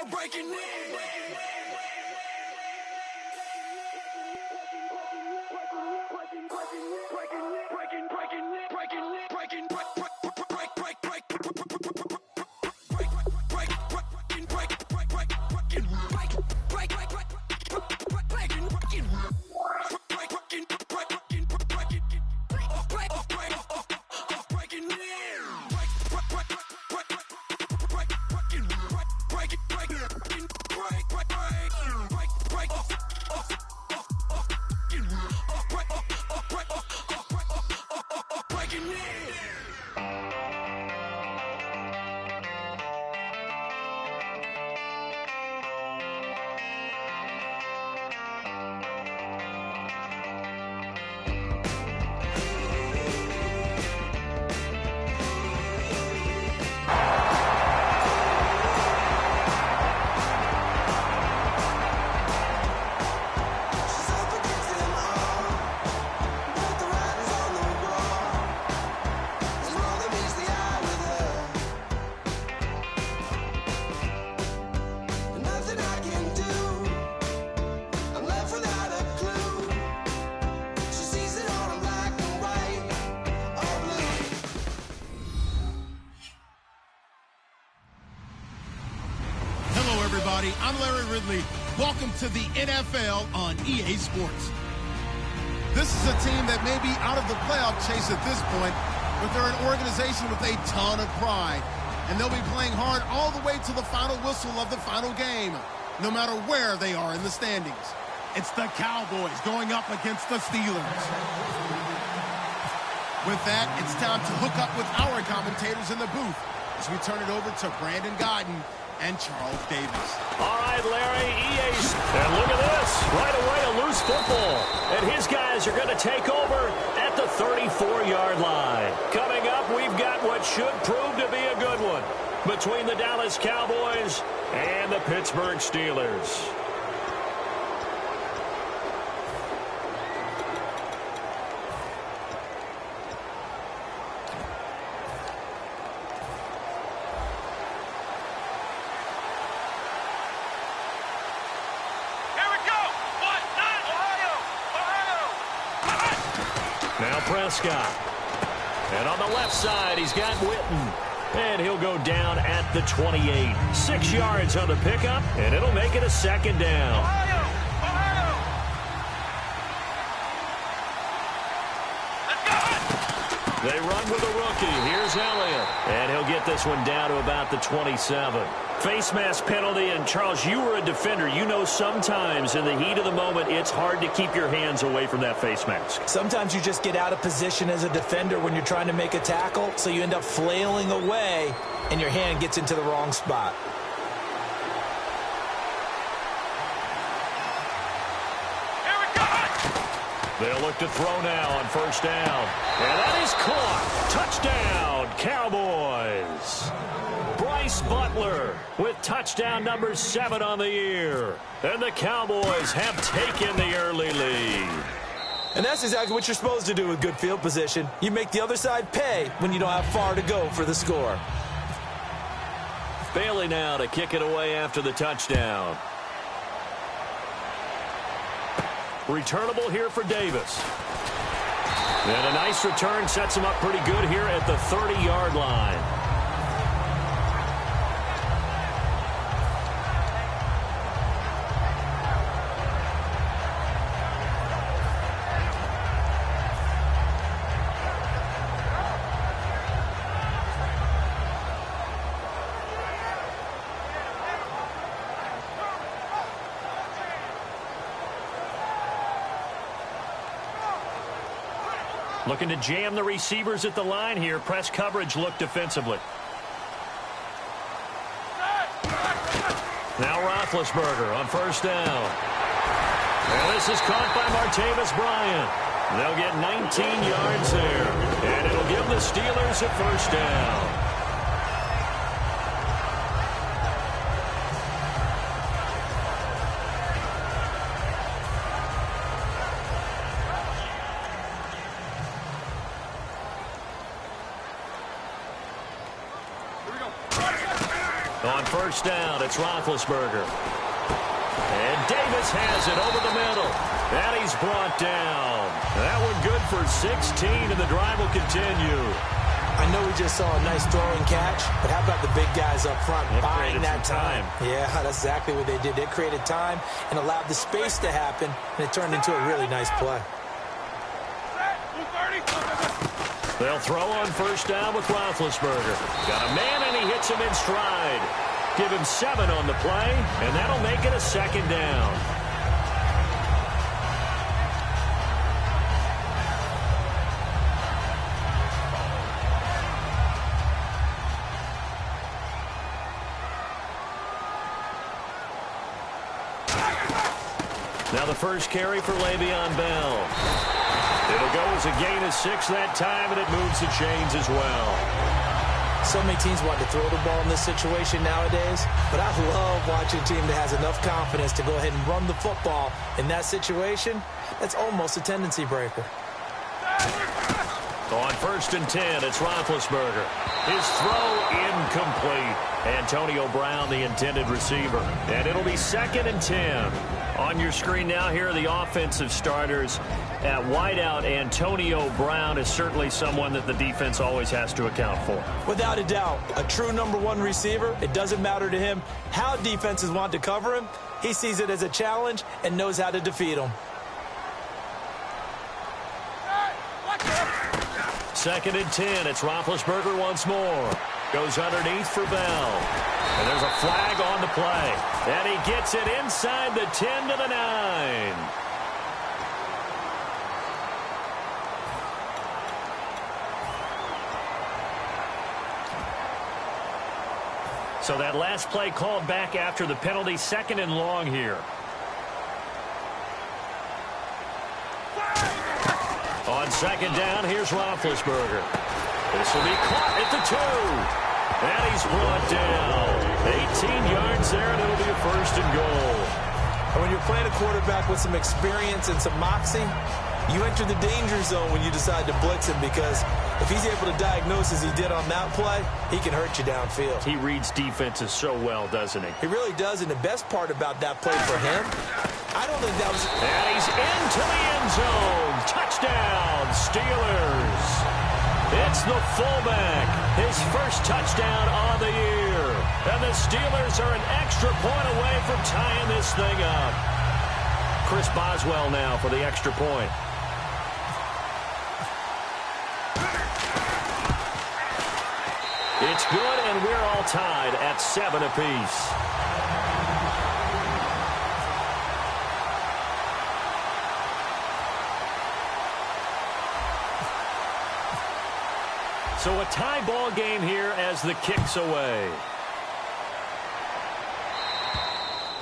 breaking in. I'm Larry Ridley. Welcome to the NFL on EA Sports. This is a team that may be out of the playoff chase at this point, but they're an organization with a ton of pride. And they'll be playing hard all the way to the final whistle of the final game, no matter where they are in the standings. It's the Cowboys going up against the Steelers. With that, it's time to hook up with our commentators in the booth as we turn it over to Brandon Godden and Charles Davis. All right, Larry, EA's. And look at this. Right away, a loose football. And his guys are going to take over at the 34-yard line. Coming up, we've got what should prove to be a good one between the Dallas Cowboys and the Pittsburgh Steelers. Prescott. And on the left side, he's got Witten. And he'll go down at the 28. 6 yards on the pickup, and it'll make it a second down. They run with a rookie. Here's Elliott. And he'll get this one down to about the 27. Face mask penalty, and Charles, you were a defender. You know sometimes in the heat of the moment, it's hard to keep your hands away from that face mask. Sometimes you just get out of position as a defender when you're trying to make a tackle, so you end up flailing away, and your hand gets into the wrong spot. They'll look to throw now on first down. And that is caught. Touchdown, Cowboys. Bryce Butler with touchdown number 7 on the year. And the Cowboys have taken the early lead. And that's exactly what you're supposed to do with good field position. You make the other side pay when you don't have far to go for the score. Bailey now to kick it away after the touchdown. Returnable here for Davis. And a nice return sets him up pretty good here at the 30-yard line. Looking to jam the receivers at the line here. Press coverage look defensively. Now Roethlisberger on first down. And this is caught by Martavis Bryant. They'll get 19 yards there. And it'll give the Steelers a first down. On On first down, it's Roethlisberger. And Davis has it over the middle. And he's brought down. That one good for 16, and the drive will continue. I know we just saw a nice throwing catch, but how about the big guys up front buying that time? Yeah, that's exactly what they did. They created time and allowed the space to happen, and it turned into a really nice play. They'll throw on first down with Roethlisberger. Got a man, and he hits him in stride. Give him 7 on the play, and that'll make it a second down. Now the first carry for Le'Veon Bell. It'll go as a gain of 6 that time, and it moves the chains as well. So many teams want to throw the ball in this situation nowadays, but I love watching a team that has enough confidence to go ahead and run the football. In that situation, that's almost a tendency breaker. On first and 10, it's Roethlisberger. His throw incomplete. Antonio Brown, the intended receiver. And it'll be 2nd and 10. On your screen now, here are the offensive starters. At wideout, Antonio Brown is certainly someone that the defense always has to account for. Without a doubt, a true #1 receiver. It doesn't matter to him how defenses want to cover him. He sees it as a challenge and knows how to defeat them. 2nd and 10. It's Roethlisberger once more. Goes underneath for Bell. And there's a flag on the play. And he gets it inside the 10 to the 9. So that last play called back after the penalty. 2nd and long here. On 2nd down, here's Roethlisberger. This will be caught at the 2. And he's brought down. 18 yards there, and it'll be a 1st and goal. And when you're playing a quarterback with some experience and some moxie, you enter the danger zone when you decide to blitz him, because if he's able to diagnose as he did on that play, he can hurt you downfield. He reads defenses so well, doesn't he? He really does, and the best part about that play for him, I don't think that was... And he's into the end zone. Touchdown, Steelers. It's the fullback. His first touchdown on the year. And the Steelers are an extra point away from tying this thing up. Chris Boswell now for the extra point. It's good, and we're all tied at 7 apiece. So a tie ball game here as the kick's away.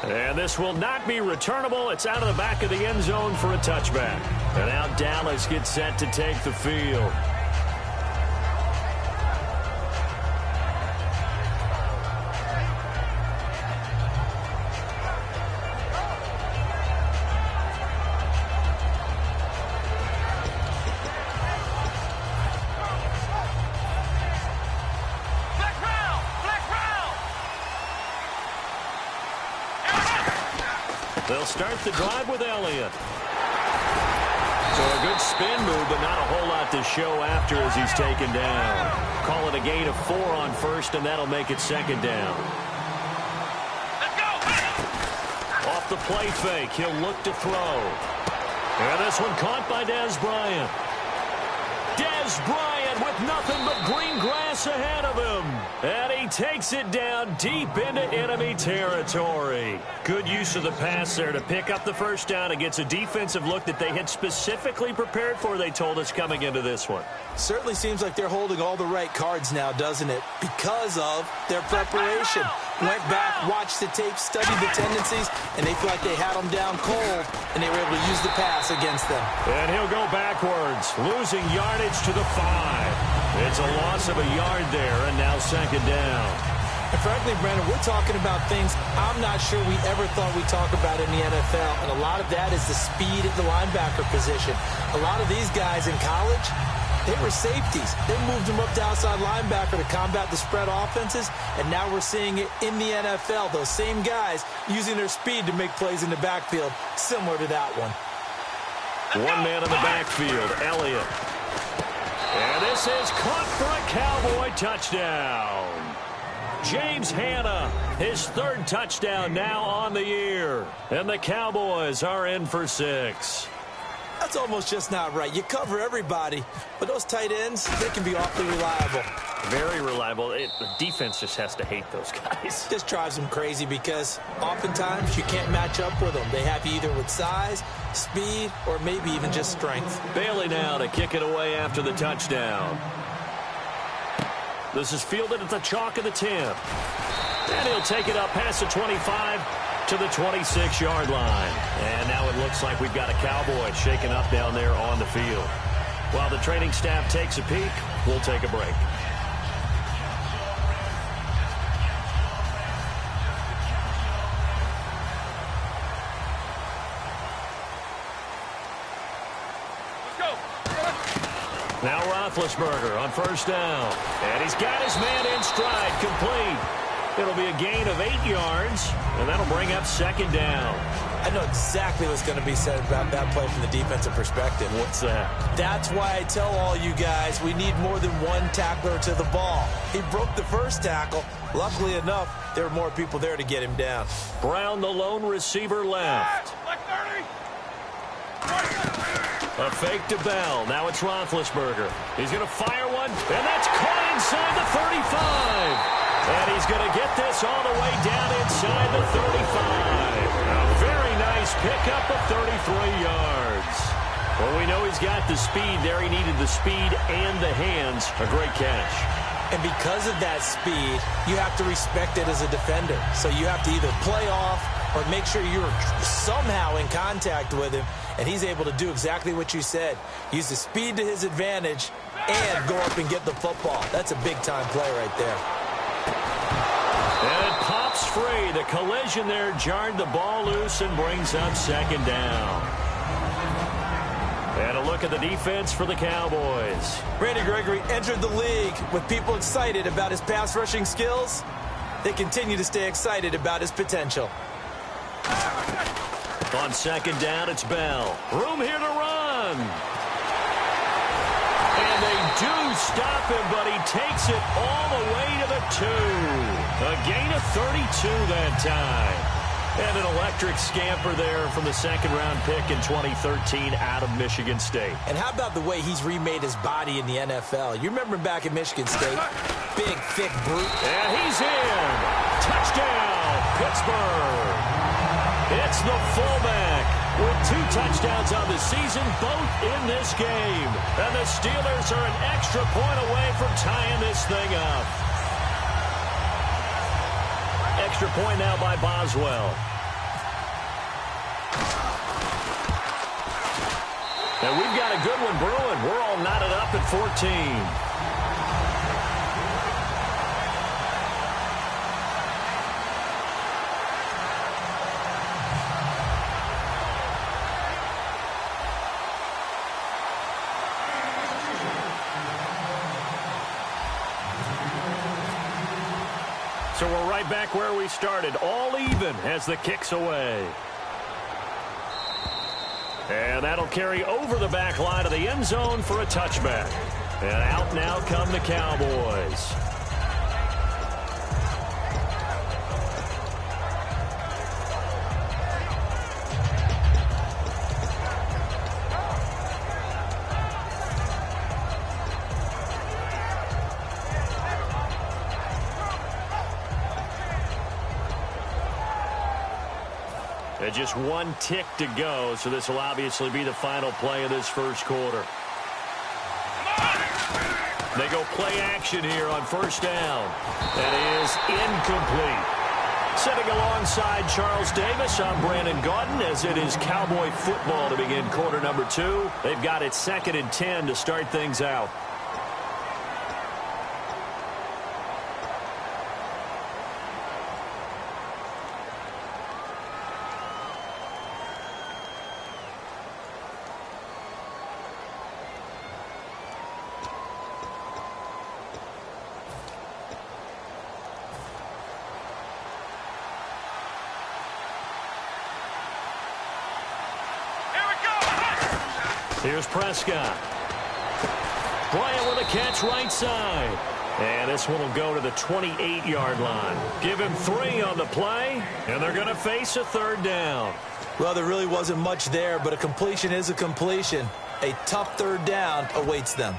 And this will not be returnable. It's out of the back of the end zone for a touchback. And now Dallas gets set to take the field. They'll start the drive with Elliott. So a good spin move, but not a whole lot to show after as he's taken down. Call it a gain of 4 on first, and that'll make it 2nd down. Let's go! Off the play fake, he'll look to throw. And this one caught by Dez Bryant. Dez Bryant with nothing but green grass ahead of him. And he takes it down deep into enemy territory. Good use of the pass there to pick up the first down. It gets a defensive look that they had specifically prepared for, they told us, coming into this one. Certainly seems like they're holding all the right cards now, doesn't it? Because of their preparation. Went back, watched the tape, studied the tendencies, and they feel like they had them down cold, and they were able to use the pass against them. And he'll go backwards, losing yardage to the 5. It's a loss of a yard there, and now 2nd down. And frankly, Brandon, we're talking about things I'm not sure we ever thought we'd talk about in the NFL, and a lot of that is the speed at the linebacker position. A lot of these guys in college, They were safeties. They moved them up to outside linebacker to combat the spread offenses, and now we're seeing it in the NFL. Those same guys using their speed to make plays in the backfield, similar to that one. One man in the backfield, Elliott. And this is caught for a Cowboy touchdown. James Hanna, his third touchdown now on the year. And the Cowboys are in for 6. That's almost just not right. You cover everybody, but those tight ends, they can be awfully reliable. Very reliable. The defense just has to hate those guys. Just drives them crazy because oftentimes you can't match up with them. They have you either with size, speed, or maybe even just strength. Bailey now to kick it away after the touchdown. This is fielded at the chalk of the 10. And he'll take it up past the 25 to the 26-yard line. And now it looks like we've got a Cowboy shaken up down there on the field. While the training staff takes a peek, we'll take a break. Now Roethlisberger on first down. And he's got his man in stride, complete. It'll be a gain of 8 yards, and that'll bring up second down. I know exactly what's going to be said about that play from the defensive perspective. What's that? That's why I tell all you guys we need more than one tackler to the ball. He broke the first tackle. Luckily enough, there were more people there to get him down. Brown, the lone receiver, left. A fake to Bell. Now it's Roethlisberger. He's going to fire one, and that's caught inside the 35. And he's going to get this all the way down inside the 35. A very nice pickup of 33 yards. Well, we know he's got the speed there. He needed the speed and the hands. A great catch. And because of that speed, you have to respect it as a defender. So you have to either play off or make sure you're somehow in contact with him. And he's able to do exactly what you said. Use the speed to his advantage and go up and get the football. That's a big-time play right there. And it pops free. The collision there jarred the ball loose and brings up second down. And a look at the defense for the Cowboys. Randy Gregory entered the league with people excited about his pass rushing skills. They continue to stay excited about his potential. On second down, it's Bell. Room here to run. And they do stop him, but he takes it all the way to the 2. A gain of 32 that time. And an electric scamper there from the second-round pick in 2013 out of Michigan State. And how about the way he's remade his body in the NFL? You remember him back in Michigan State? Big, thick brute. And he's in. Touchdown, Pittsburgh. It's the fullback with 2 touchdowns on the season, both in this game. And the Steelers are an extra point away from tying this thing up. Extra point now by Boswell. And we've got a good one brewing. We're all knotted up at 14. So we're right back where we started, all even as the kick's away. And that'll carry over the back line of the end zone for a touchback. And out now come the Cowboys. And just 1 tick to go, so this will obviously be the final play of this first quarter. They go play action here on first down. That is incomplete. Sitting alongside Charles Davis, I'm Brandon Gaudin, as it is Cowboy football to begin quarter number 2. They've got it 2nd and 10 to start things out. Here's Prescott. Bryant with a catch right side. And this one will go to the 28-yard line. Give him 3 on the play, and they're going to face a 3rd down. Well, there really wasn't much there, but a completion is a completion. A tough 3rd down awaits them.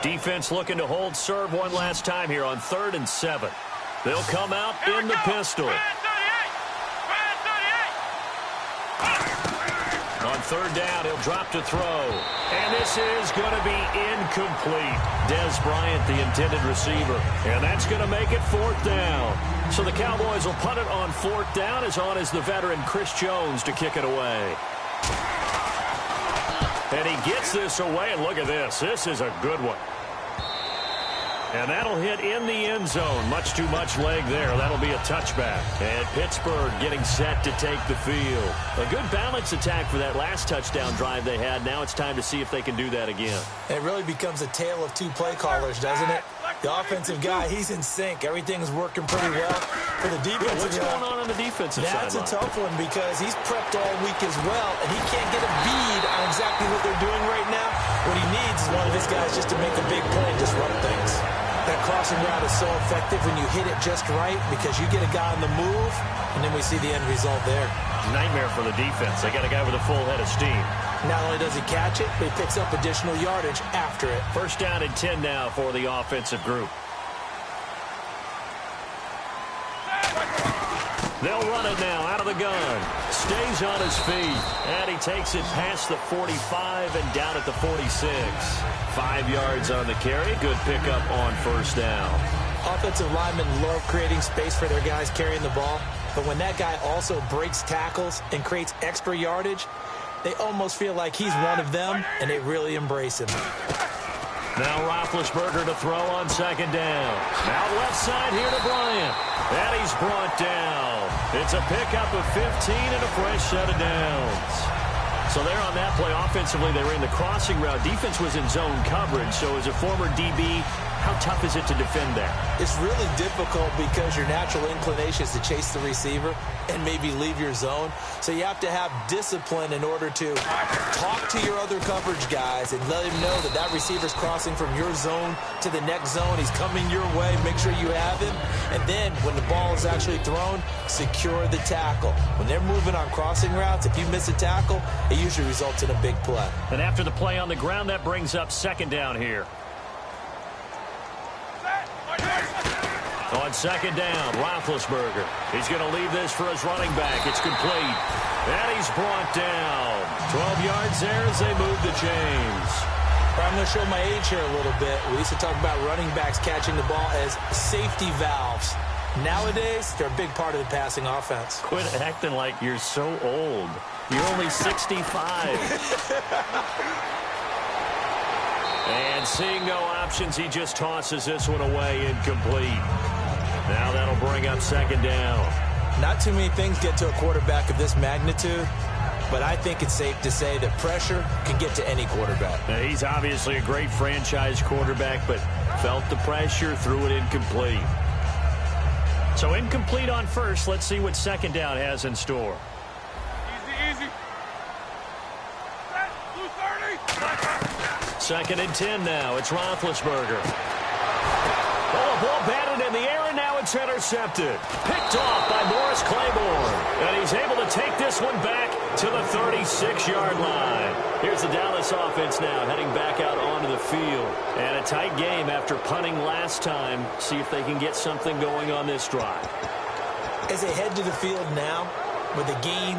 Defense looking to hold serve one last time here on 3rd and 7. They'll come out in the pistol. On 3rd down, he'll drop to throw. And this is going to be incomplete. Dez Bryant, the intended receiver. And that's going to make it 4th down. So the Cowboys will punt it on 4th down, as on is the veteran Chris Jones to kick it away. And he gets this away, and look at this. This is a good one. And that'll hit in the end zone. Much too much leg there. That'll be a touchback. And Pittsburgh getting set to take the field. A good balance attack for that last touchdown drive they had. Now it's time to see if they can do that again. It really becomes a tale of 2 play callers, doesn't it? The offensive guy, he's in sync. Everything's working pretty well. For the defensive What's going on the defensive side? That's a tough one because he's prepped all week as well, and he can't get a bead on exactly what they're doing right now. What he needs is one of his guys just to make a big play and disrupt things. That crossing route is so effective when you hit it just right because you get a guy on the move, and then we see the end result there. Nightmare for the defense. They got a guy with a full head of steam. Not only does he catch it, but he picks up additional yardage after it. 1st down and 10 now for the offensive group. They'll run it now out of the gun. Stays on his feet. And he takes it past the 45 and down at the 46. 5 yards on the carry. Good pickup on 1st down. Offensive linemen love creating space for their guys carrying the ball. But when that guy also breaks tackles and creates extra yardage, they almost feel like he's one of them, and they really embrace him. Now Roethlisberger to throw on 2nd down. Out left side here to Bryant. And he's brought down. It's a pickup of 15 and a fresh set of downs. So there on that play, offensively, they were in the crossing route. Defense was in zone coverage. So as a former DB, how tough is it to defend that? It's really difficult because your natural inclination is to chase the receiver and maybe leave your zone. So you have to have discipline in order to talk to your other coverage guys and let him know that that receiver's crossing from your zone to the next zone. He's coming your way. Make sure you have him. And then when the ball is actually thrown, secure the tackle. When they're moving on crossing routes, if you miss a tackle, it usually results in a big play. And after the play on the ground, that brings up 2nd down here. On 2nd down, Roethlisberger. He's going to leave this for his running back. It's complete. And he's brought down. 12 yards there as they move the chains. I'm going to show my age here a little bit. We used to talk about running backs catching the ball as safety valves. Nowadays, they're a big part of the passing offense. Quit acting like you're so old. You're only 65. And seeing no options, he just tosses this one away, incomplete. Now that'll bring up 2nd down. Not too many things get to a quarterback of this magnitude, but I think it's safe to say that pressure can get to any quarterback. Now, he's obviously a great franchise quarterback, but felt the pressure, threw it incomplete. So incomplete on 1st. Let's see what 2nd down has in store. Easy. 2nd and 10 now. It's Roethlisberger. Oh, a ball batted in the air, and now it's intercepted. Picked off by Morris Claiborne. And he's able to take this one back to the 36-yard line. Here's the Dallas offense now heading back out onto the field. And a tight game after punting last time. See if they can get something going on this drive. As they head to the field now, with the game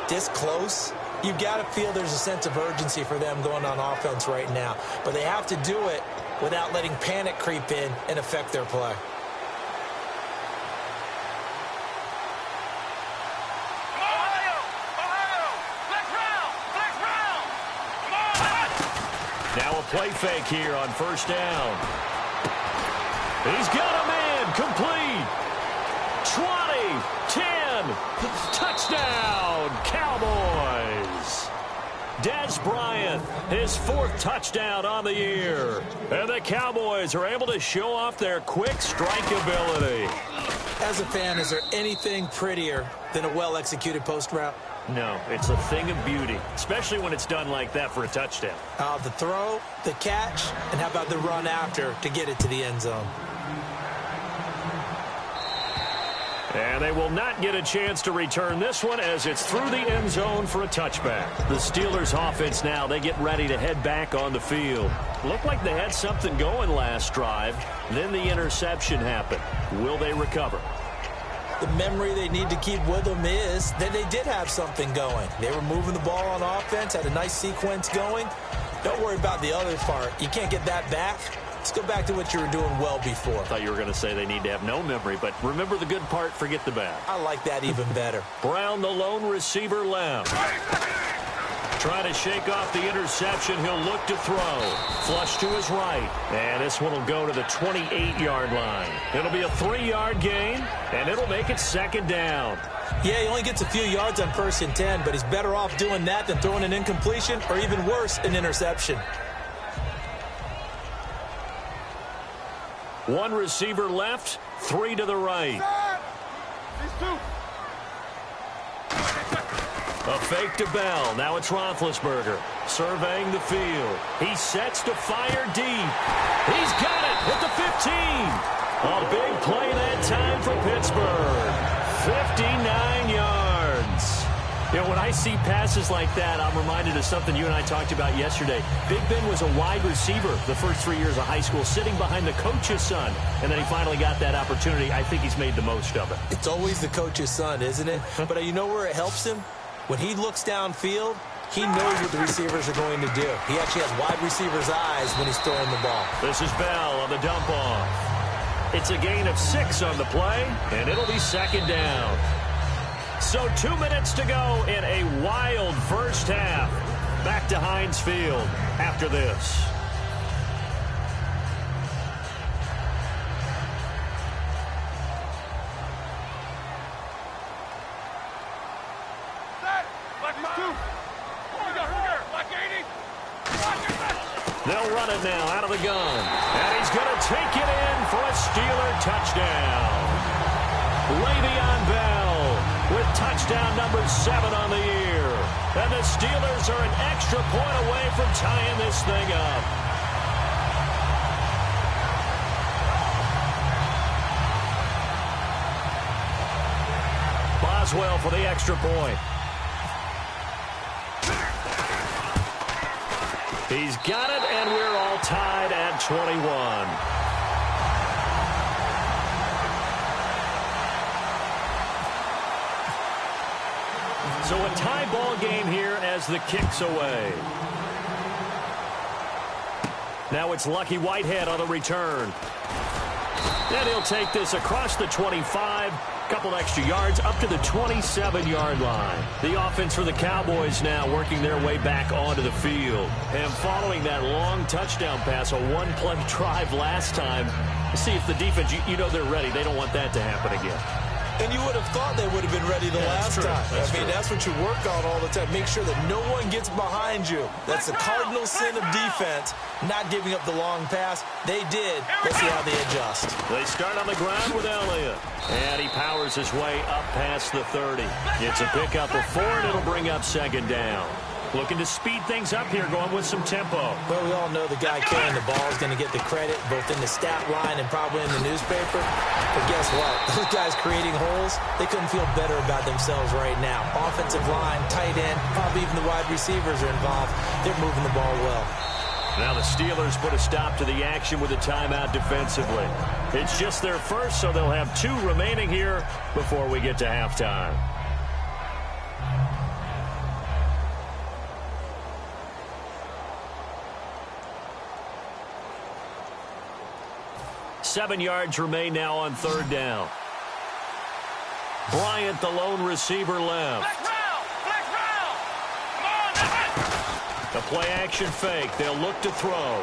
this close, you've got to feel there's a sense of urgency for them going on offense right now. But they have to do it without letting panic creep in and affect their play. Now a play fake here on 1st down. He's got a man complete. 20, 10, touchdown, Cowboys. Des Bryant, his 4th touchdown on the year. And the Cowboys are able to show off their quick strike ability. As a fan, is there anything prettier than a well-executed post route? No, it's a thing of beauty, especially when it's done like that for a touchdown. The throw, the catch, and how about the run after to get it to the end zone? And they will not get a chance to return this one as it's through the end zone for a touchback. The Steelers offense now, they get ready to head back on the field. Looked like they had something going last drive. Then the interception happened. Will they recover? The memory they need to keep with them is that they did have something going. They were moving the ball on offense, had a nice sequence going. Don't worry about the other part. You can't get that back. Let's go back to what you were doing well before. I thought you were going to say they need to have no memory, but remember the good part, forget the bad. I like that even better. Brown, the lone receiver, left. Trying to shake off the interception. He'll look to throw. Flush to his right. And this one will go to the 28-yard line. It'll be a 3-yard gain, and it'll make it 2nd down. Yeah, he only gets a few yards on 1st and 10, but he's better off doing that than throwing an incompletion or even worse, an interception. 1 receiver left, 3 to the right. A fake to Bell. Now it's Roethlisberger surveying the field. He sets to fire deep. He's got it at the 15. A big play that time for Pittsburgh. 59 yards. You know, when I see passes like that, I'm reminded of something you and I talked about yesterday. Big Ben was a wide receiver the first 3 years of high school, sitting behind the coach's son. And then he finally got that opportunity. I think he's made the most of it. It's always the coach's son, isn't it? But you know where it helps him? When he looks downfield, he knows what the receivers are going to do. He actually has wide receivers' eyes when he's throwing the ball. This is Bell on the dump off. It's a gain of 6 on the play, and it'll be 2nd down. So 2 minutes to go in a wild first half. Back to Heinz Field after this. They'll run it now out of the gun. And he's going to take it in for a Steeler touchdown. Le'Veon Bell with touchdown number 7 on the year. And the Steelers are an extra point away from tying this thing up. Boswell for the extra point. He's got it, and we're all tied at 21. So a tie ball game here as the kick's away. Now it's Lucky Whitehead on the return. And he'll take this across the 25. Couple extra yards up to the 27-yard line. The offense for the Cowboys now working their way back onto the field. And following that long touchdown pass, a one-play drive last time, see if the defense, you know they're ready. They don't want that to happen again. And you would have thought they would have been ready the last time. That's what you work on all the time. Make sure that no one gets behind you. That's the cardinal sin of defense, not giving up the long pass. They did. Let's see how they adjust. They start on the ground with Elliott. And he powers his way up past the 30. It's a pickup of 4, and it'll bring up 2nd down. Looking to speed things up here, going with some tempo. Well, we all know the guy carrying the ball is going to get the credit, both in the stat line and probably in the newspaper. But guess what? Those guys creating holes, they couldn't feel better about themselves right now. Offensive line, tight end, probably even the wide receivers are involved. They're moving the ball well. Now the Steelers put a stop to the action with a timeout defensively. It's just their first, so they'll have 2 remaining here before we get to halftime. Seven yards remain now on 3rd down. Bryant, the lone receiver, left. The play-action fake. They'll look to throw.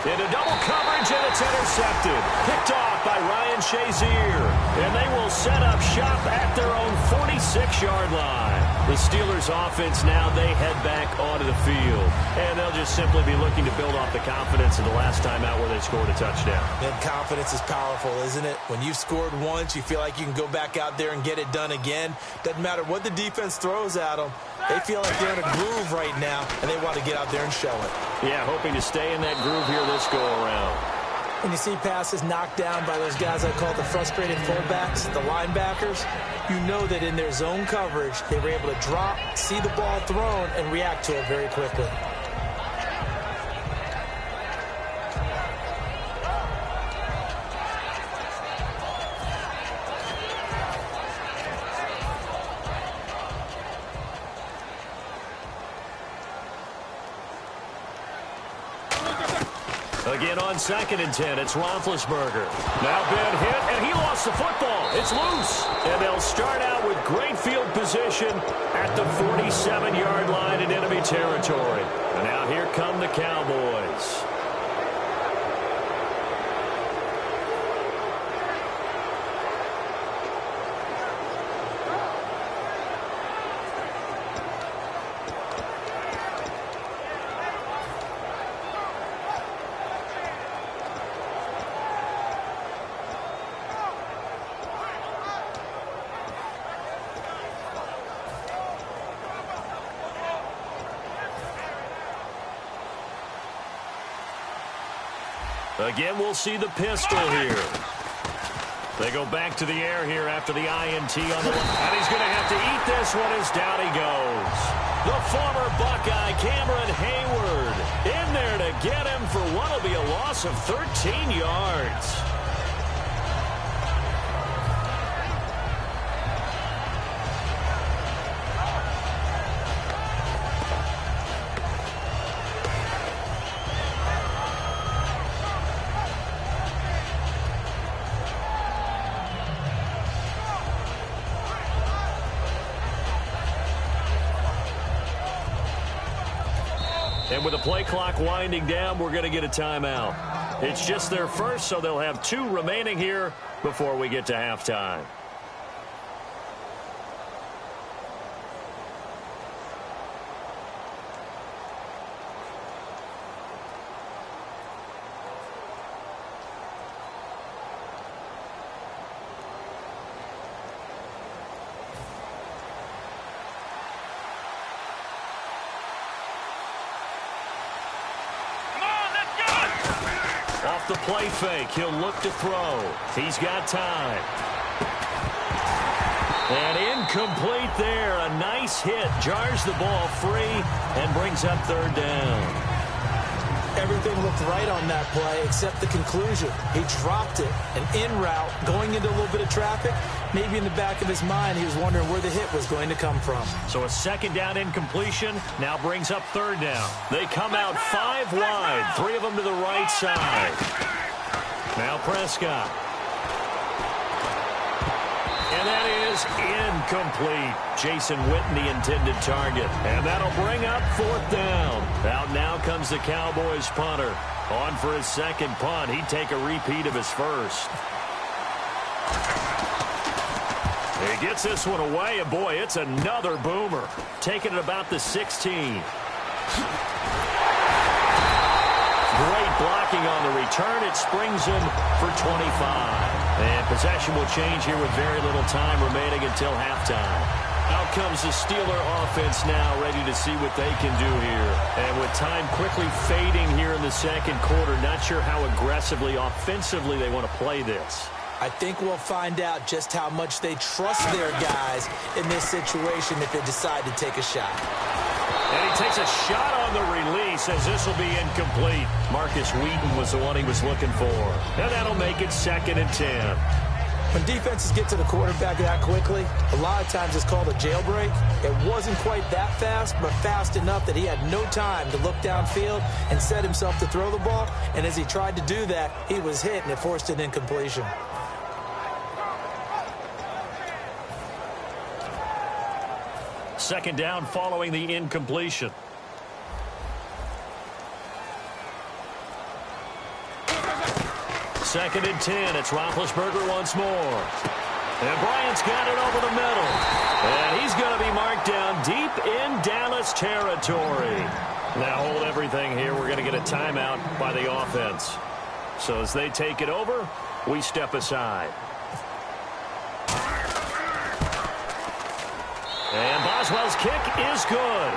Into double coverage, and it's intercepted. Picked off by Ryan Shazier. And they will set up shop at their own 46-yard line. The Steelers offense now, they head back onto the field. And they'll just simply be looking to build off the confidence of the last time out where they scored a touchdown. And confidence is powerful, isn't it? When you've scored once, you feel like you can go back out there and get it done again. Doesn't matter what the defense throws at them. They feel like they're in a groove right now, and they want to get out there and show it. Yeah, hoping to stay in that groove here this go-around. When you see passes knocked down by those guys I call the frustrated fullbacks, the linebackers, you know that in their zone coverage, they were able to drop, see the ball thrown, and react to it very quickly. Again on 2nd and 10, it's Roethlisberger. Now been hit, and he lost the football. It's loose. And they'll start out with great field position at the 47-yard line in enemy territory. And now here come the Cowboys. Again, we'll see the pistol here. They go back to the air here after the INT on the left. And he's going to have to eat this one as down he goes. The former Buckeye, Cameron Hayward, in there to get him for what will be a loss of 13 yards. And with the play clock winding down, we're going to get a timeout. It's just their first, so they'll have 2 remaining here before we get to halftime. Off the play fake, he'll look to throw. He's got time. And incomplete there. A nice hit. Jars the ball free and brings up 3rd down. Everything looked right on that play except the conclusion. He dropped it. An in route, going into a little bit of traffic. Maybe in the back of his mind, he was wondering where the hit was going to come from. So a 2nd down incompletion now brings up 3rd down. They come out 5 wide, 3 of them to the right side. Now Prescott. And that is incomplete. Jason Witten, the intended target. And that'll bring up 4th down. Out now comes the Cowboys punter. On for his 2nd punt. He'd take a repeat of his first. He gets this one away, and boy, it's another boomer. Taking it about the 16. Great blocking on the return. It springs him for 25. And possession will change here with very little time remaining until halftime. Out comes the Steeler offense now, ready to see what they can do here. And with time quickly fading here in the 2nd quarter, not sure how aggressively, offensively they want to play this. I think we'll find out just how much they trust their guys in this situation if they decide to take a shot. And he takes a shot on the release as this will be incomplete. Marcus Wheaton was the one he was looking for. And that'll make it 2nd and 10. When defenses get to the quarterback that quickly, a lot of times it's called a jailbreak. It wasn't quite that fast, but fast enough that he had no time to look downfield and set himself to throw the ball. And as he tried to do that, he was hit, and it forced an incompletion. Second down following the incompletion. Second and 10. It's Roethlisberger once more. And Bryant's got it over the middle. And he's going to be marked down deep in Dallas territory. Now hold everything here. We're going to get a timeout by the offense. So as they take it over, we step aside. And Boswell's kick is good.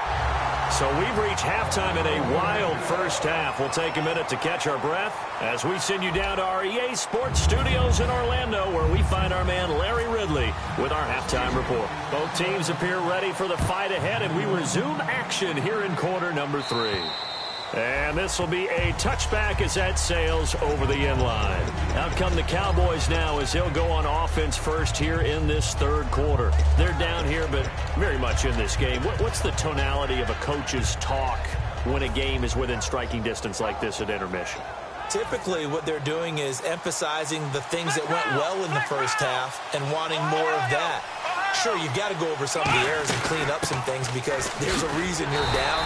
So we've reached halftime in a wild first half. We'll take a minute to catch our breath as we send you down to our EA Sports Studios in Orlando, where we find our man Larry Ridley with our halftime report. Both teams appear ready for the fight ahead, and we resume action here in quarter number 3. And this will be a touchback as that sails over the end line. Out come the Cowboys now as they'll go on offense first here in this third quarter. They're down here, but very much in this game. What's the tonality of a coach's talk when a game is within striking distance like this at intermission? Typically, what they're doing is emphasizing the things that went well in the first half and wanting more of that. Sure, you've got to go over some of the errors and clean up some things because there's a reason you're down.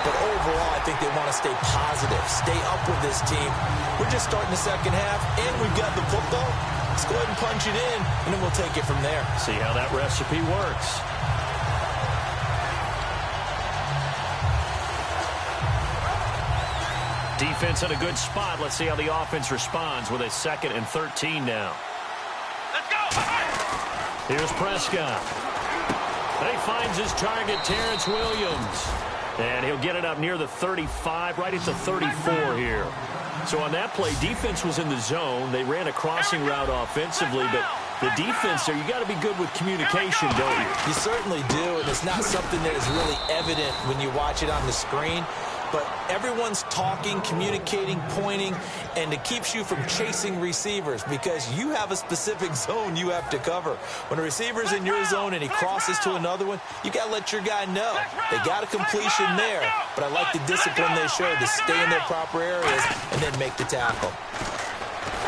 But overall, I think they want to stay positive, stay up with this team. We're just starting the second half, and we've got the football. Let's go ahead and punch it in, and then we'll take it from there. See how that recipe works. Defense in a good spot. Let's see how the offense responds with a 2nd and 13 now. Let's go! Here's Prescott. And he finds his target, Terrence Williams. And he'll get it up near the 35, right at the 34 here. So on that play, defense was in the zone. They ran a crossing route offensively, but the defense there, you got to be good with communication, don't you? You certainly do, and it's not something that is really evident when you watch it on the screen. But everyone's talking, communicating, pointing, and it keeps you from chasing receivers because you have a specific zone you have to cover. When a receiver's in your zone and he crosses to another one, you got to let your guy know. They got a completion there, but I like the discipline they showed to stay in their proper areas and then make the tackle.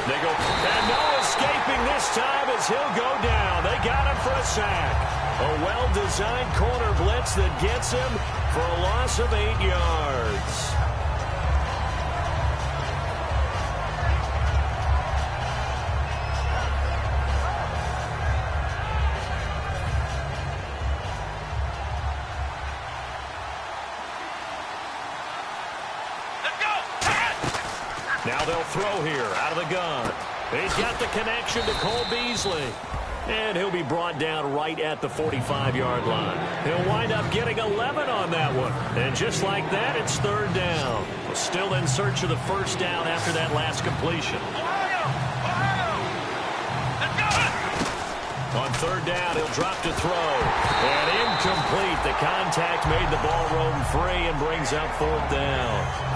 They go, and no escaping this time as he'll go down. They got him for a sack. A well-designed corner blitz that gets him for a loss of 8 yards. Now they'll throw here out of the gun. He's got the connection to Cole Beasley. And he'll be brought down right at the 45-yard line. He'll wind up getting 11 on that one. And just like that, it's 3rd down. Still in search of the 1st down after that last completion. On 3rd down, he'll drop to throw. And incomplete. The contact made the ball roam free and brings up 4th down.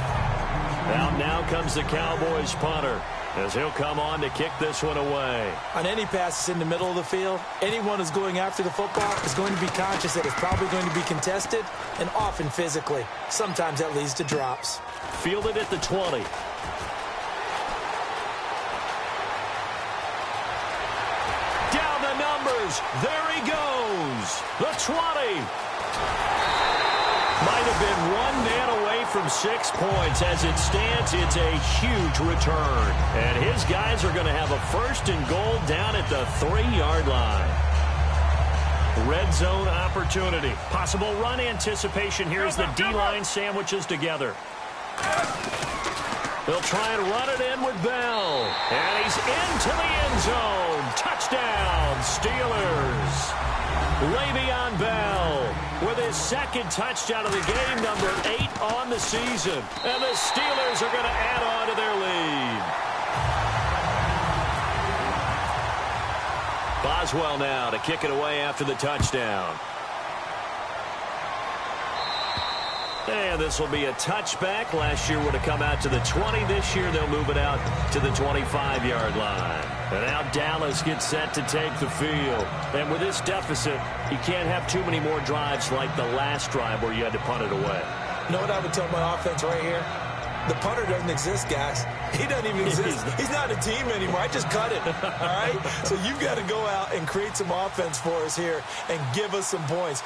Now comes the Cowboys punter, as he'll come on to kick this one away. On any passes in the middle of the field, anyone who's going after the football is going to be conscious that it's probably going to be contested and often physically. Sometimes that leads to drops. Fielded at the 20. Down the numbers. There he goes. The 20. Might have been one man away from 6 points. As it stands, it's a huge return. And his guys are going to have a 1st and goal down at the 3-yard line. Red zone opportunity. Possible run anticipation here as the D-line sandwiches together. They'll try and run it in with Bell. And he's into the end zone. Touchdown, Steelers. Le'Veon Bell with his 2nd touchdown of the game, number 8 on the season. And the Steelers are going to add on to their lead. Boswell now to kick it away after the touchdown. And this will be a touchback. Last year would have come out to the 20. This year they'll move it out to the 25-yard line. And now Dallas gets set to take the field. And with this deficit, you can't have too many more drives like the last drive where you had to punt it away. You know what I would tell my offense right here? The punter doesn't exist, guys. He doesn't even exist. He's not a team anymore. I just cut it, all right? So you've got to go out and create some offense for us here and give us some points.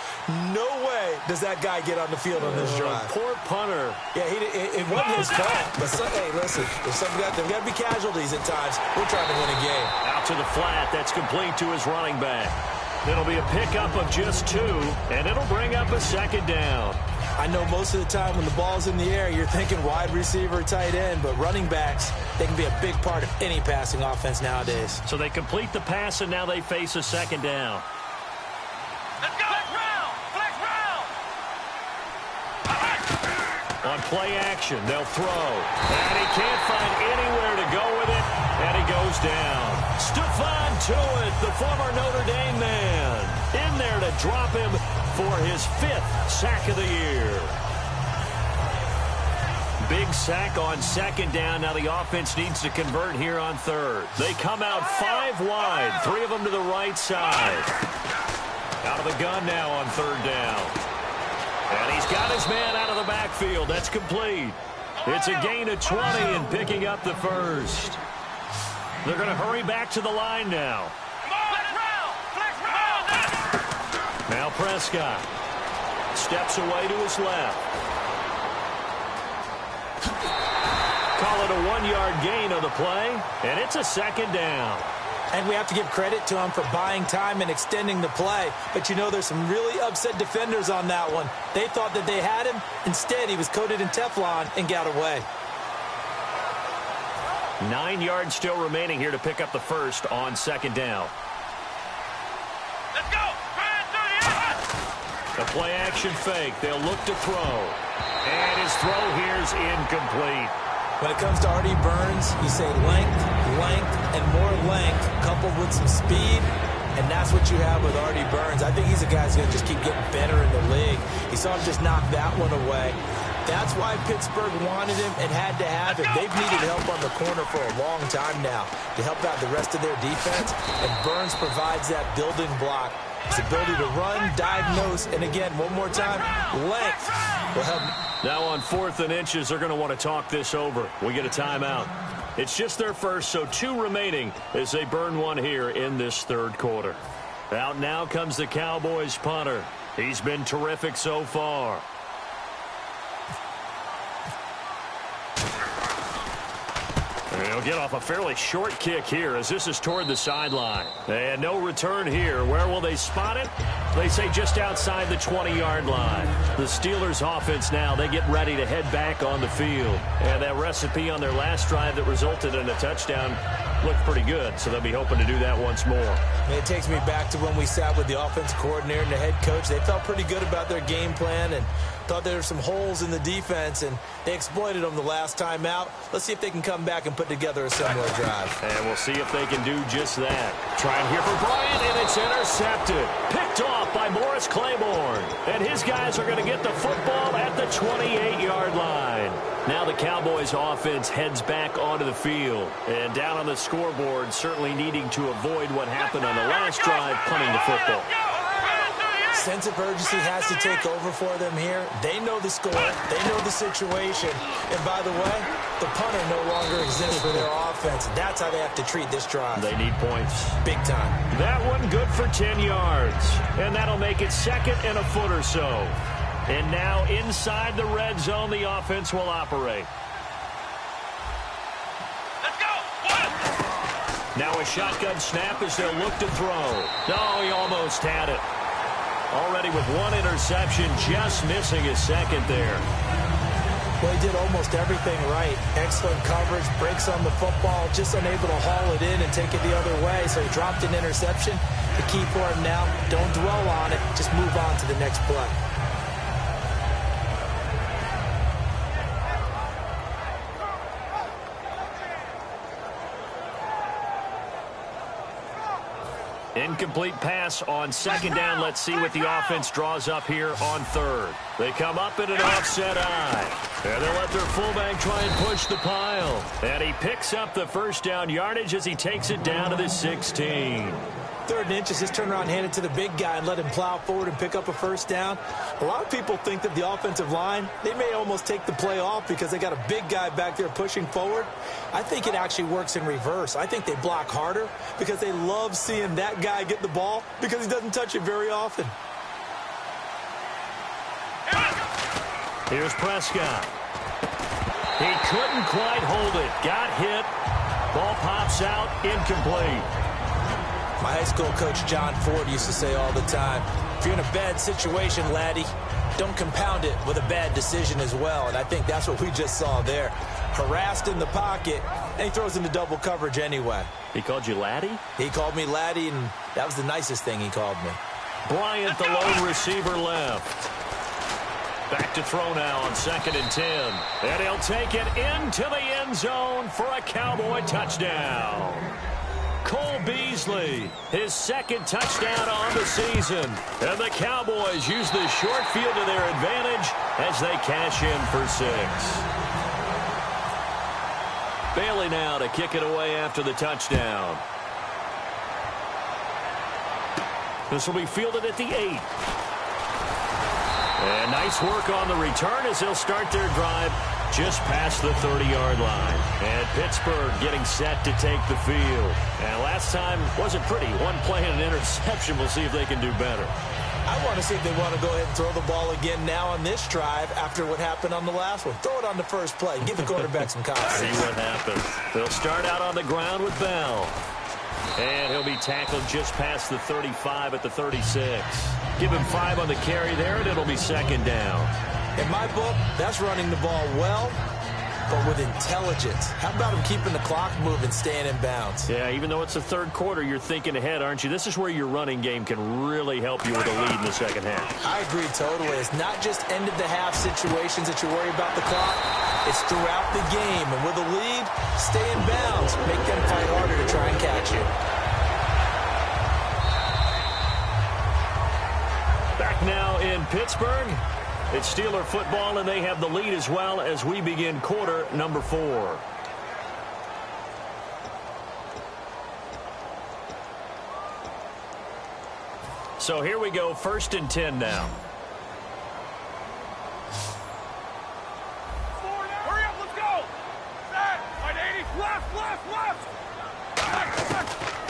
No way does that guy get on the field on this drive. Poor punter. Yeah, it wasn't his fault. But, hey, listen, there's got to be casualties at times. We're trying to win a game. Out to the flat. That's complete to his running back. It'll be a pickup of just 2, and it'll bring up a second down. I know most of the time when the ball's in the air, you're thinking wide receiver, tight end, but running backs, they can be a big part of any passing offense nowadays. So they complete the pass, and now they face a second down. Let's go! Flex round! Flex round! On play action, they'll throw. And he can't find anywhere to go with it, and he goes down. Stephon Tuitt, the former Notre Dame man, in there to drop him for his 5th sack of the year. Big sack on second down. Now the offense needs to convert here on third. They come out 5 wide, 3 of them to the right side. Out of the gun now on third down. And he's got his man out of the backfield. That's complete. It's a gain of 20 and picking up the first. They're going to hurry back to the line now. Now Prescott steps away to his left. Call it a 1-yard gain on the play, and it's a second down. And we have to give credit to him for buying time and extending the play. But, you know, there's some really upset defenders on that one. They thought that they had him. Instead, he was coated in Teflon and got away. 9 yards still remaining here to pick up the first on second down. Let's go! A play-action fake. They'll look to throw. And his throw here's incomplete. When it comes to Artie Burns, you say length, and more length coupled with some speed, and that's what you have with Artie Burns. I think he's a guy who's going to just keep getting better in the league. You saw him just knock that one away. That's why Pittsburgh wanted him and had to have him. They've needed help on the corner for a long time now to help out the rest of their defense, and Burns provides that building block. His ability to run, diagnose, and again, one more time, length will help. Now on 4th and inches, they're going to want to talk this over. We get a timeout. It's just their first, so 2 remaining as they burn one here in this third quarter. Out now comes the Cowboys punter. He's been terrific so far. He'll get off a fairly short kick here as this is toward the sideline. And no return here. Where will they spot it? They say just outside the 20-yard line. The Steelers offense now, they get ready to head back on the field. And that recipe on their last drive that resulted in a touchdown looked pretty good, so they'll be hoping to do that once more. And it takes me back to when we sat with the offensive coordinator and the head coach. They felt pretty good about their game plan and thought there were some holes in the defense, and they exploited them the last time out. Let's see if they can come back and put together a similar drive. And we'll see if they can do just that. Trying here for Bryant, and it's intercepted. Picked off by Morris Claiborne. And his guys are going to get the football at the 28-yard line. Now the Cowboys offense heads back onto the field. And down on the scoreboard, certainly needing to avoid what happened on the last drive, punting the football. Sense of urgency has to take over for them here. They know the score. They know the situation. And by the way, the punter no longer exists for their offense. That's how they have to treat this drive. They need points. Big time. That one good for 10 yards. And that'll make it second and a foot or so. And now inside the red zone, the offense will operate. Let's go! One. Now a shotgun snap as they'll look to throw. Oh, he almost had it. Already with one interception, just missing his second there. Well, he did almost everything right. Excellent coverage, breaks on the football, just unable to haul it in and take it the other way. So he dropped an interception. The key for him now, don't dwell on it. Just move on to the next play. Incomplete pass on second down. Let's see what the offense draws up here on third. They come up in an offset eye. And they'll let their fullback try and push the pile. And he picks up the first down yardage as he takes it down to the 16. 3rd and inches, just turn around and hand it to the big guy and let him plow forward and pick up a first down. A lot of people think that the offensive line, they may almost take the play off because they got a big guy back there pushing forward. I think it actually works in reverse. I think they block harder because they love seeing that guy get the ball because he doesn't touch it very often. Here's Prescott. He couldn't quite hold it. Got hit. Ball pops out. Incomplete. My high school coach, John Ford, used to say all the time, if you're in a bad situation, laddie, don't compound it with a bad decision as well. And I think that's what we just saw there. Harassed in the pocket, and he throws into double coverage anyway. He called you laddie? He called me laddie, and that was the nicest thing he called me. Bryant, the lone receiver, left. Back to throw now on 2nd and 10. And he'll take it into the end zone for a Cowboy touchdown. Cole Beasley, his 2nd touchdown on the season. And the Cowboys use the short field to their advantage as they cash in for 6. Bailey now to kick it away after the touchdown. This will be fielded at the 8. And nice work on the return as they'll start their drive just past the 30-yard line. And Pittsburgh getting set to take the field. And last time wasn't pretty. One play and an interception. We'll see if they can do better. I want to see if they want to go ahead and throw the ball again now on this drive after what happened on the last one. Throw it on the first play. Give the quarterback some confidence. See what happens. They'll start out on the ground with Bell. And he'll be tackled just past the 35 at the 36. Give him 5 on the carry there, and it'll be 2nd down. In my book, that's running the ball well, but with intelligence. How about him keeping the clock moving, staying in bounds? Yeah, even though it's the 3rd quarter, you're thinking ahead, aren't you? This is where your running game can really help you with a lead in the 2nd half. I agree totally. It's not just end-of-the-half situations that you worry about the clock. It's throughout the game. And with a lead, stay in bounds. Make them fight harder to try and catch you. Back now in Pittsburgh. It's Steeler football, and they have the lead as well as we begin quarter number 4. So here we go, 1st and 10 now. Hurry up, let's go! Set! 180, left!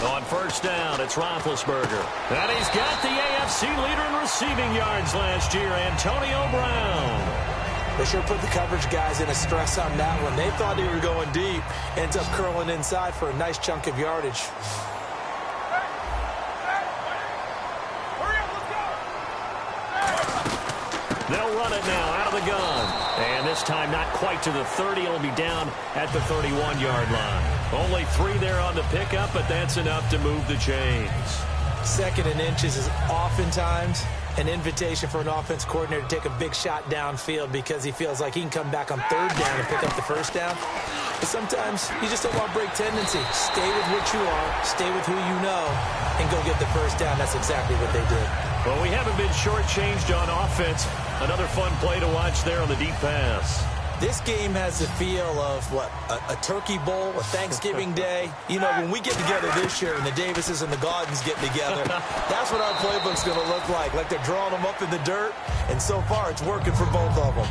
On 1st down, it's Roethlisberger. And he's got the AFC leader in receiving yards last year, Antonio Brown. They sure put the coverage guys in a stress on that one. They thought they were going deep. Ends up curling inside for a nice chunk of yardage. They'll run it now out of the gun. And this time not quite to the 30. It'll be down at the 31-yard line. Only 3 there on the pickup, but that's enough to move the chains. 2nd and inches is oftentimes an invitation for an offense coordinator to take a big shot downfield because he feels like he can come back on 3rd down and pick up the 1st down. But sometimes you just don't want break tendency. Stay with what you are, stay with who you know, and go get the 1st down. That's exactly what they did. Well, we haven't been shortchanged on offense. Another fun play to watch there on the deep pass. This game has the feel of, a turkey bowl, a Thanksgiving day. You know, when we get together this year and the Davises and the Gaudens get together, that's what our playbook's going to look like. Like they're drawing them up in the dirt, and so far it's working for both of them.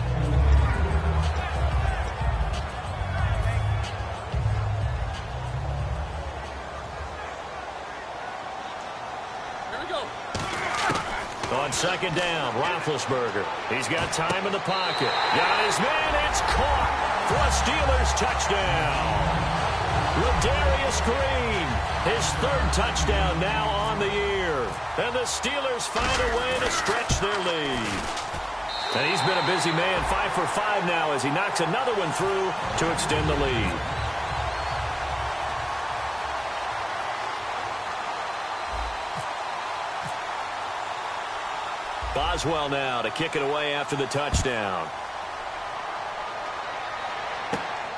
On 2nd down, Roethlisberger. He's got time in the pocket. Got his man. It's caught for a Steelers touchdown. Ladarius Green, his 3rd touchdown now on the year. And the Steelers find a way to stretch their lead. And he's been a busy man, 5 for 5 now as he knocks another one through to extend the lead. Boswell now to kick it away after the touchdown.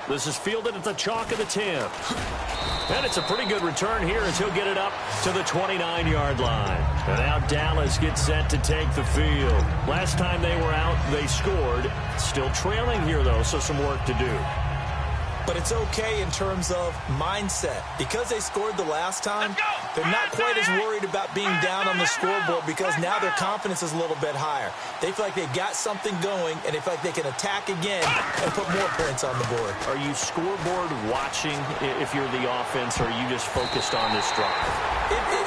This is fielded at the chalk of the 10. And it's a pretty good return here as he'll get it up to the 29-yard line. And now Dallas gets set to take the field. Last time they were out, they scored. Still trailing here, though, so some work to do. But it's okay in terms of mindset. Because they scored the last time, They're not quite as worried about being down on the scoreboard because now their confidence is a little bit higher. They feel like they've got something going, and they feel like they can attack again and put more points on the board. Are you scoreboard watching if you're the offense, or are you just focused on this drive?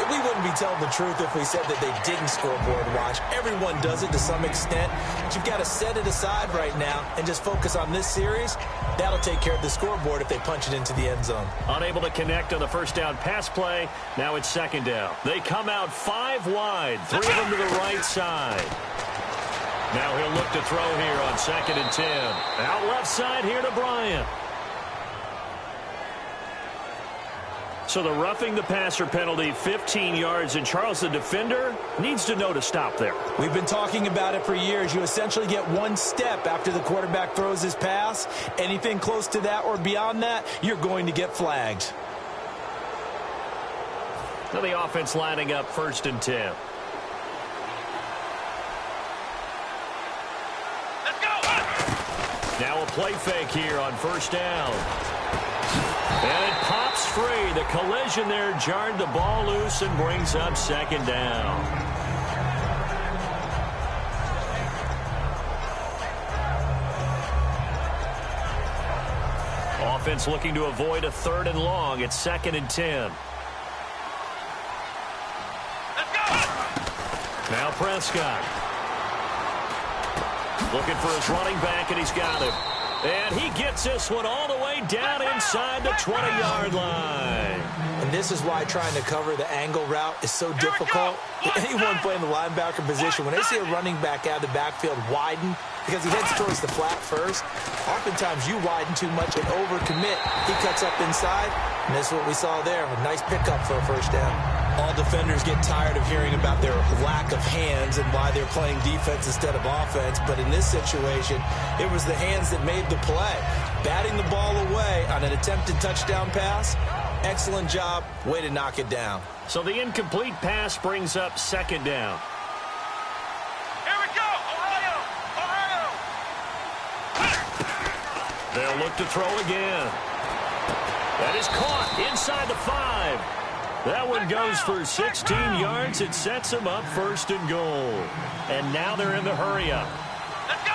We wouldn't be telling the truth if we said that they didn't scoreboard watch. Everyone does it to some extent, but you've got to set it aside right now and just focus on this series. That'll take care of the scoreboard if they punch it into the end zone. Unable to connect on the first down pass play. Now it's second down. They come out 5 wide, 3 of them to the right side. Now he'll look to throw here on 2nd and 10. Out left side here to Bryant. So the roughing the passer penalty, 15 yards, and Charles, the defender, needs to know to stop there. We've been talking about it for years. You essentially get 1 step after the quarterback throws his pass. Anything close to that or beyond that, you're going to get flagged. Now the offense lining up 1st and 10. Let's go! Now a play fake here on 1st down. And it pops free. The collision there jarred the ball loose and brings up 2nd down. Offense looking to avoid a 3rd and long. It's 2nd and 10. Let's go! Now Prescott. Looking for his running back, and he's got him. And he gets this one all the way down inside the 20-yard line. And this is why trying to cover the angle route is so difficult. Anyone playing the linebacker position, when they see a running back out of the backfield widen, because he heads towards the flat first, oftentimes you widen too much and overcommit. He cuts up inside, and that's what we saw there. A nice pickup for a 1st down. All defenders get tired of hearing about their lack of hands and why they're playing defense instead of offense. But in this situation, it was the hands that made the play. Batting the ball away on an attempted touchdown pass, excellent job. Way to knock it down. So the incomplete pass brings up 2nd down. Here we go! Ohio! They'll look to throw again. That is caught inside the 5. That one goes for 16 yards. It sets them up 1st and goal. And now they're in the hurry-up. Let's go!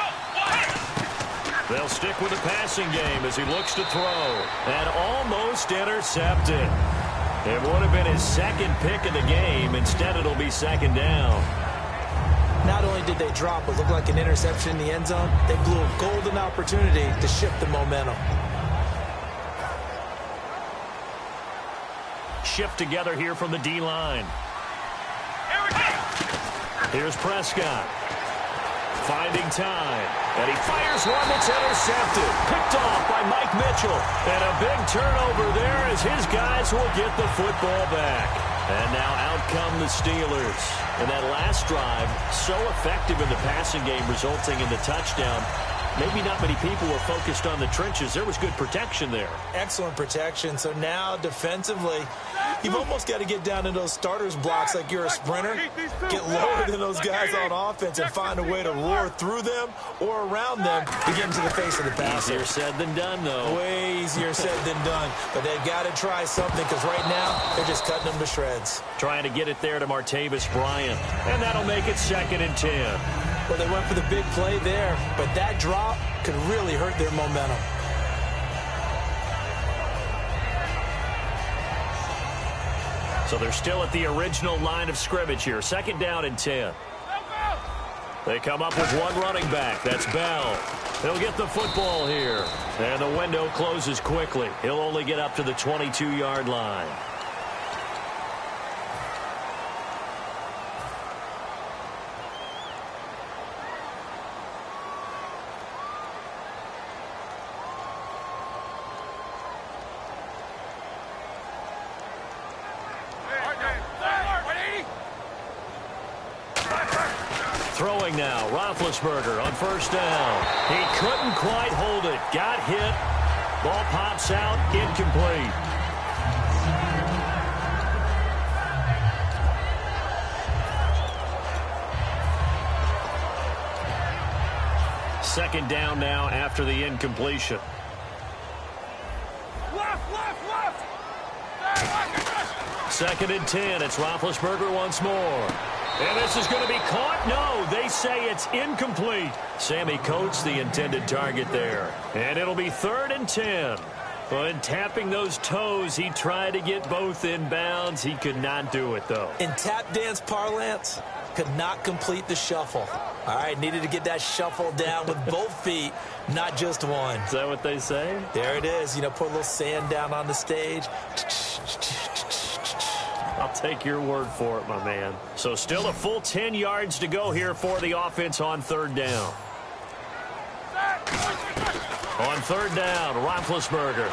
They'll stick with the passing game as he looks to throw. And almost intercepted. It would have been his 2nd pick of the game. Instead, it'll be 2nd down. Not only did they drop what looked like an interception in the end zone, they blew a golden opportunity to shift the momentum. Shift together here from the D-line. Here we go! Here's Prescott. Finding time. And he fires one that's intercepted. Picked off by Mike Mitchell. And a big turnover there as his guys will get the football back. And now out come the Steelers. And that last drive, so effective in the passing game, resulting in the touchdown. Maybe not many people were focused on the trenches. There was good protection there. Excellent protection. So now defensively, you've almost got to get down in those starters blocks like you're a sprinter. Get lower than those guys on offense and find a way to roar through them or around them to get into the face of the passer. Easier said than done, though. Way easier said than done. But they've got to try something because right now they're just cutting them to shreds. Trying to get it there to Martavis Bryant. And that'll make it 2nd and 10. Well, they went for the big play there, but that drop could really hurt their momentum. So they're still at the original line of scrimmage here. 2nd down and 10. They come up with one running back. That's Bell. He'll get the football here. And the window closes quickly. He'll only get up to the 22-yard line. Throwing now, Roethlisberger on 1st down. He couldn't quite hold it. Got hit. Ball pops out, incomplete. Second down now after the incompletion. Left! 2nd and 10. It's Roethlisberger once more. And this is going to be caught. No, they say it's incomplete. Sammy Coates, the intended target there. And it'll be 3rd and 10. When tapping those toes, he tried to get both in bounds. He could not do it, though. In tap dance parlance, could not complete the shuffle. All right, needed to get that shuffle down with both feet, not just one. Is that what they say? There it is. You know, put a little sand down on the stage. I'll take your word for it, my man. So still a full 10 yards to go here for the offense on 3rd down. On 3rd down, Roethlisberger.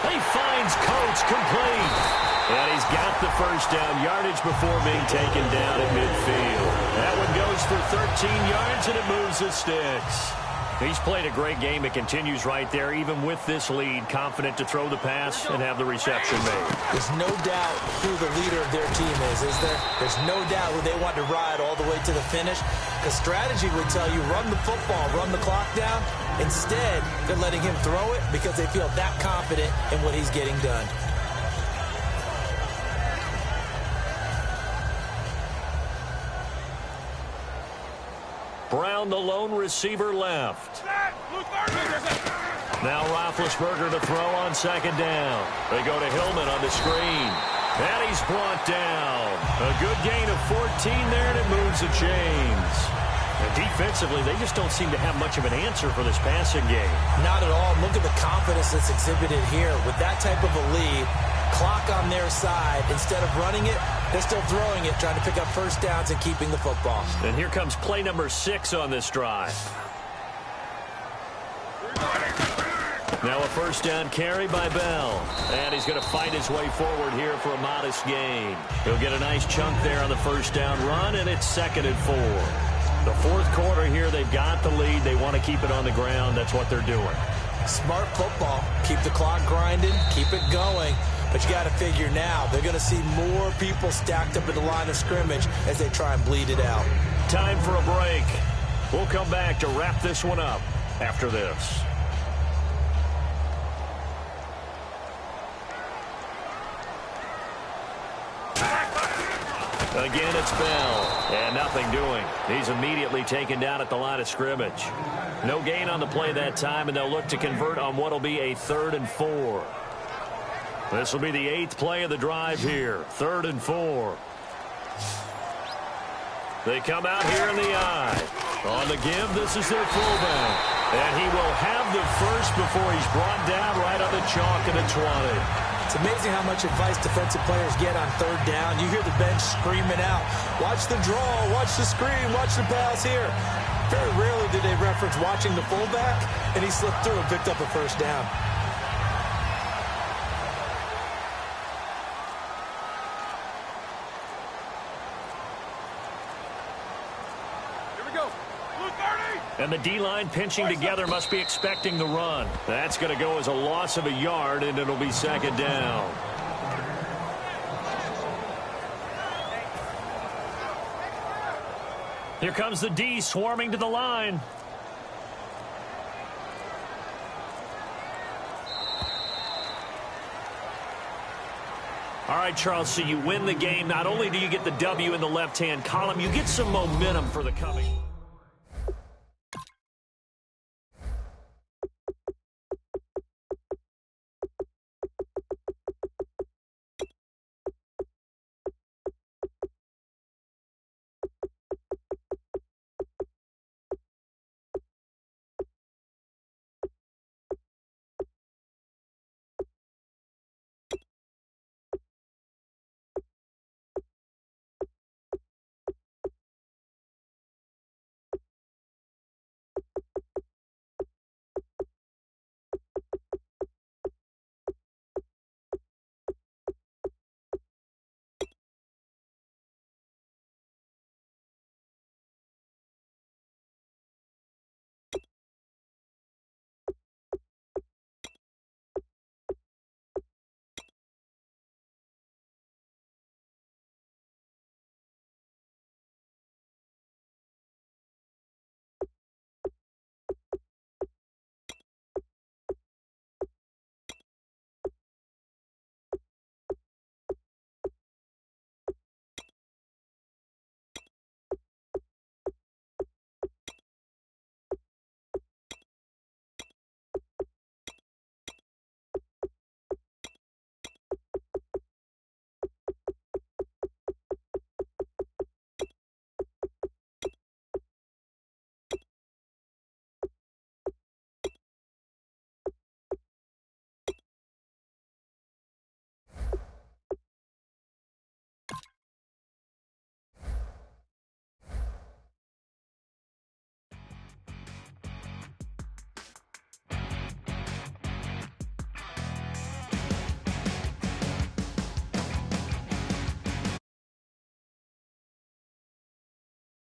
He finds Coates complete. And he's got the 1st down yardage before being taken down at midfield. That one goes for 13 yards, and it moves the sticks. He's played a great game. It continues right there, even with this lead, confident to throw the pass and have the reception made. There's no doubt who the leader of their team is there? There's no doubt who they want to ride all the way to the finish. Because strategy would tell you, run the football, run the clock down. Instead, they're letting him throw it because they feel that confident in what he's getting done. Brown, the lone receiver, left. Now Roethlisberger to throw on 2nd down. They go to Hillman on the screen. And he's brought down. A good gain of 14 there, and it moves the chains. And defensively, they just don't seem to have much of an answer for this passing game. Not at all. Look at the confidence that's exhibited here. With that type of a lead, clock on their side, instead of running it, they're still throwing it, trying to pick up 1st downs and keeping the football. And here comes play number 6 on this drive. Now a 1st down carry by Bell. And he's going to fight his way forward here for a modest gain. He'll get a nice chunk there on the 1st down run, and it's 2nd and 4. The 4th quarter here, they've got the lead. They want to keep it on the ground. That's what they're doing. Smart football. Keep the clock grinding. Keep it going. But you got to figure now, they're going to see more people stacked up at the line of scrimmage as they try and bleed it out. Time for a break. We'll come back to wrap this one up after this. Again, it's Bell. And nothing doing. He's immediately taken down at the line of scrimmage. No gain on the play that time, and they'll look to convert on what will be a 3rd and 4. This will be the 8th play of the drive here. 3rd and 4. They come out here in the eye. On the give, this is their fullback. And he will have the first before he's brought down right on the chalk at the 20. It's amazing how much advice defensive players get on 3rd down. You hear the bench screaming out, watch the draw, watch the screen, watch the pass here. Very rarely do they reference watching the fullback, and he slipped through and picked up a 1st down. And the D-line pinching together must be expecting the run. That's going to go as a loss of a yard, and it'll be 2nd down. Here comes the D swarming to the line. All right, Charles, so you win the game. Not only do you get the W in the left-hand column, you get some momentum for the coming.